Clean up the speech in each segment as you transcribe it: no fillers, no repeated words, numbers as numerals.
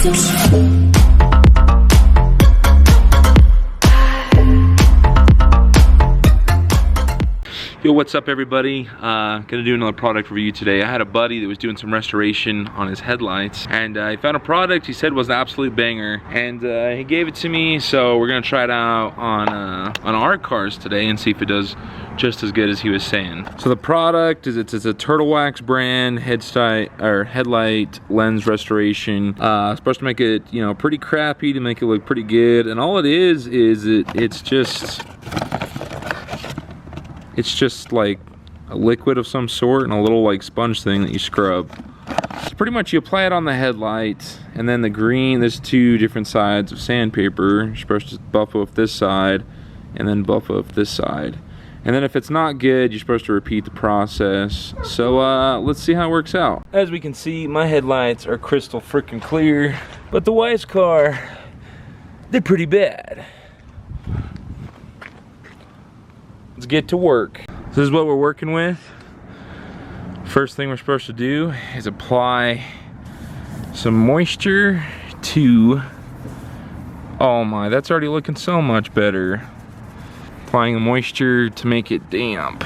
Yo, what's up everybody? Gonna do another product review today. I had a buddy that was doing some restoration on his headlights, and he found a product he said was an absolute banger, and he gave it to me, so we're gonna try it out on our cars today and see if it does just as good as he was saying. So the product is it's a Turtle Wax brand headlight lens restoration. Supposed to make it, you know, pretty crappy to make it look pretty good, and all it is it's just like a liquid of some sort and a little like sponge thing that you scrub. So pretty much you apply it on the headlight, and then the green, there's two different sides of sandpaper. You're supposed to buff off this side and then buff off this side. And then if it's not good, you're supposed to repeat the process. So let's see how it works out. As we can see, my headlights are crystal freaking clear, but the wife's car, they're pretty bad. Let's get to work. This is what we're working with. First thing we're supposed to do is apply some moisture to, oh my, that's already looking so much better. Applying the moisture to make it damp.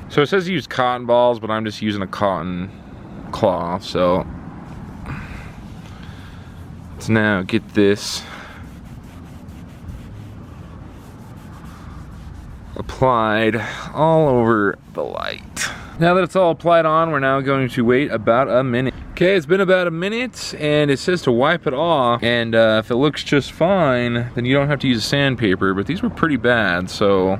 So it says use cotton balls, but I'm just using a cotton cloth. So let's now get this applied all over the light. Now that it's all applied on, we're now going to wait about a minute. Okay, it's been about a minute, and it says to wipe it off, and if it looks just fine, then you don't have to use sandpaper, but these were pretty bad, so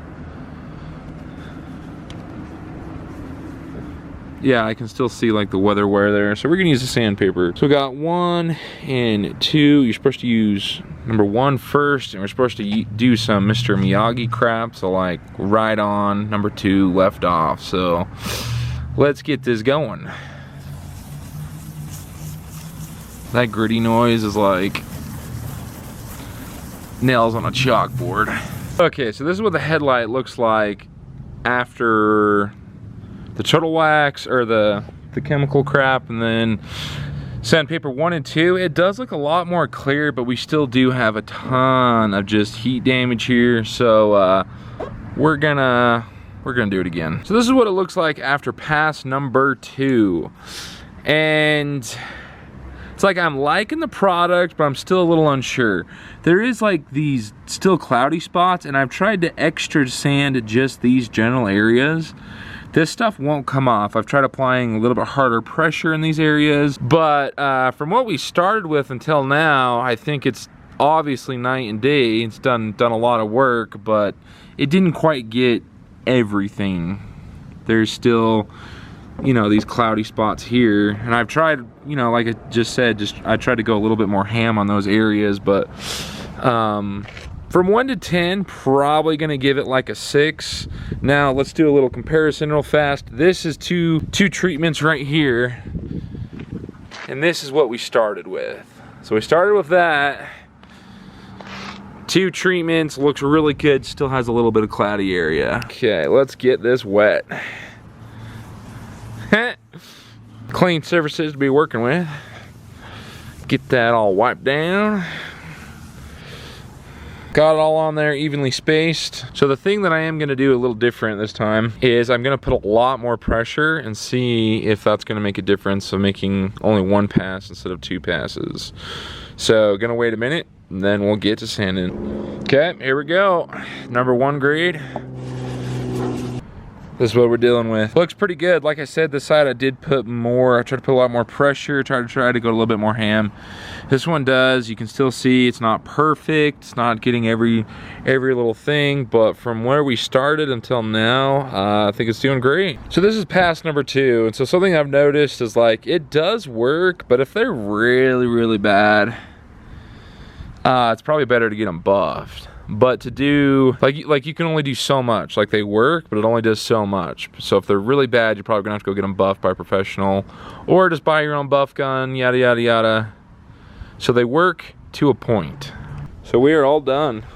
yeah, I can still see like the weather wear there, so we're gonna use the sandpaper. So we got 1 and 2. You're supposed to use number 1 first, and we're supposed to do some Mr. Miyagi crap, so like right on, number 2 left off. So let's get this going. That gritty noise is like nails on a chalkboard. Okay, so this is what the headlight looks like after the Turtle Wax or the chemical crap, and then sandpaper 1 and 2. It does look a lot more clear, but we still do have a ton of just heat damage here, so we're gonna do it again. So this is what it looks like after pass number 2, and it's like I'm liking the product, but I'm still a little unsure. There is like these still cloudy spots, and I've tried to extra sand just these general areas. This stuff won't come off. I've tried applying a little bit harder pressure in these areas, but from what we started with until now, I think it's obviously night and day. It's done a lot of work, but it didn't quite get everything. There's still, you know, these cloudy spots here, and I've tried, you know, like I just said, I tried to go a little bit more ham on those areas, but from 1 to 10, probably gonna give it like a 6. Now let's do a little comparison real fast. This is two treatments right here, and this is what we started with. So we started with that. 2 treatments, looks really good, still has a little bit of cloudy area. Okay, let's get this wet. Clean surfaces to be working with. Get that all wiped down. Got it all on there, evenly spaced. So the thing that I am gonna do a little different this time is I'm gonna put a lot more pressure and see if that's gonna make a difference of making only 1 pass instead of 2 passes. So gonna wait a minute, and then we'll get to sanding. Okay, here we go. Number 1 grade. This is what we're dealing with. Looks pretty good. Like I said, this side I did put more, I tried to put a lot more pressure, try to go a little bit more ham. This one does, you can still see it's not perfect, it's not getting every little thing, but from where we started until now, I think it's doing great. So this is pass number 2, and so something I've noticed is like, it does work, but if they're really, really bad, it's probably better to get them buffed. But to do, like you can only do so much. Like they work, but it only does so much. So if they're really bad, you're probably gonna have to go get them buffed by a professional, or just buy your own buff gun, yada, yada, yada. So they work to a point. So we are all done.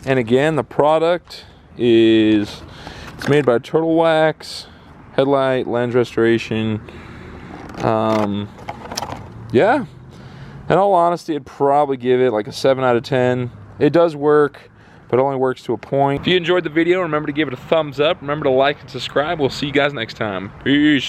And again, the product is, it's made by Turtle Wax headlight, lens restoration. Yeah, in all honesty, I'd probably give it like a 7 out of 10. It does work, but it only works to a point. If you enjoyed the video, remember to give it a thumbs up. Remember to like and subscribe. We'll see you guys next time. Peace.